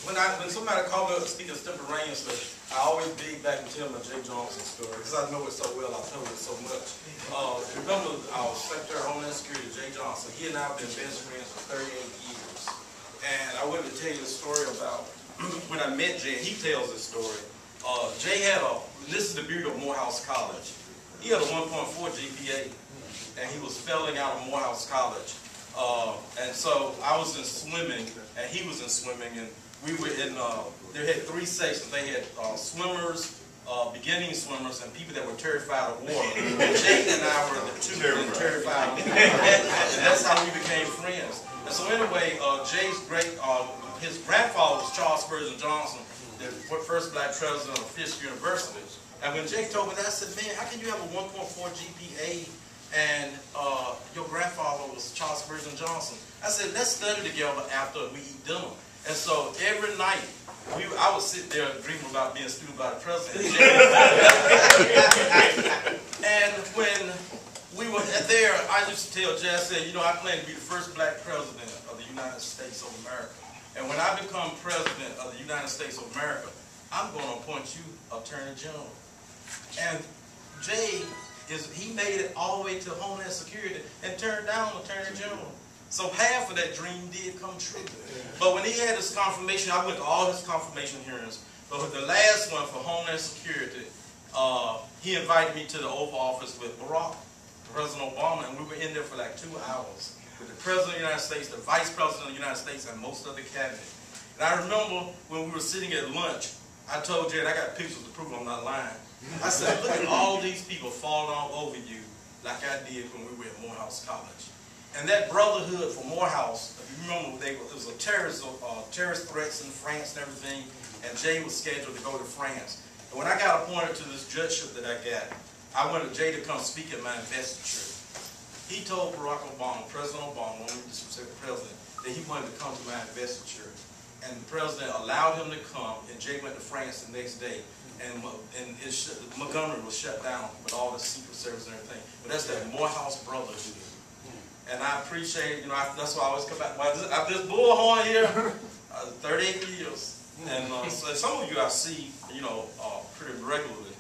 when somebody called me up to speak extemporaneously, I always dig back and tell my Jeh Johnson story because I know it so well. I told it so much. Remember our Secretary of Homeland Security, Jeh Johnson. He and I have been best friends for 38 years. And I wanted to tell you a story about when I met Jeh. He tells this story. Jeh had this is the beauty of Morehouse College. He had a 1.4 GPA, and he was failing out of Morehouse College. And so I was in swimming, and he was in swimming, and we were in, they had 3 sections. They had swimmers, beginning swimmers, and people that were terrified of water. And Jeh and I were the 2 that were terrified of water. And that's how we became friends. And so anyway, Jay's his grandfather was Charles Spurgeon Johnson, the first black president of Fisk University. And when Jeh told me that, I said, man, how can you have a 1.4 GPA and your grandfather was Charles Spurgeon Johnson? I said, let's study together after we eat dinner. And so every night, I would sit there dreaming about being a student body president. And when we were there, I used to tell Jeh, I said, you know, I plan to be the first black president of the United States of America. And when I become president of the United States of America, I'm going to appoint you Attorney General. And Jeh, he made it all the way to Homeland Security and turned down Attorney General. So half of that dream did come true. But when he had his confirmation, I went to all his confirmation hearings. But with the last one for Homeland Security, he invited me to the Oval Office with President Obama, and we were in there for like 2 hours with the President of the United States, the Vice President of the United States, and most of the cabinet. And I remember when we were sitting at lunch, I told Jeh, and I got pictures to prove I'm not lying. I said, look at all these people falling all over you like I did when we were at Morehouse College. And that brotherhood for Morehouse, if you remember, it was a terrorist threats in France and everything, and Jeh was scheduled to go to France. And when I got appointed to this judgeship that I got, I wanted Jeh to come speak at my investiture. He told President Obama, when we were president, that he wanted to come to my investiture. And the president allowed him to come, and Jeh went to France the next day. And Montgomery was shut down with all the Secret Service and everything. But that's that Morehouse brotherhood. And I appreciate, you know, that's why I always come back. This bullhorn here, 38 years. And so some of you I see, you know, pretty regularly.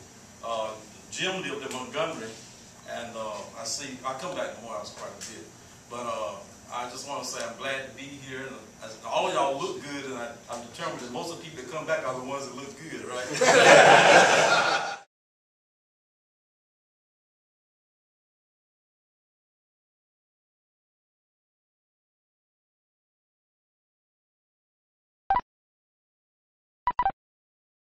Jim lived in Montgomery, and I come back to Morehouse quite a bit. But I just want to say I'm glad to be here. And all of y'all look good, and I'm determined that most of the people that come back are the ones that look good, right?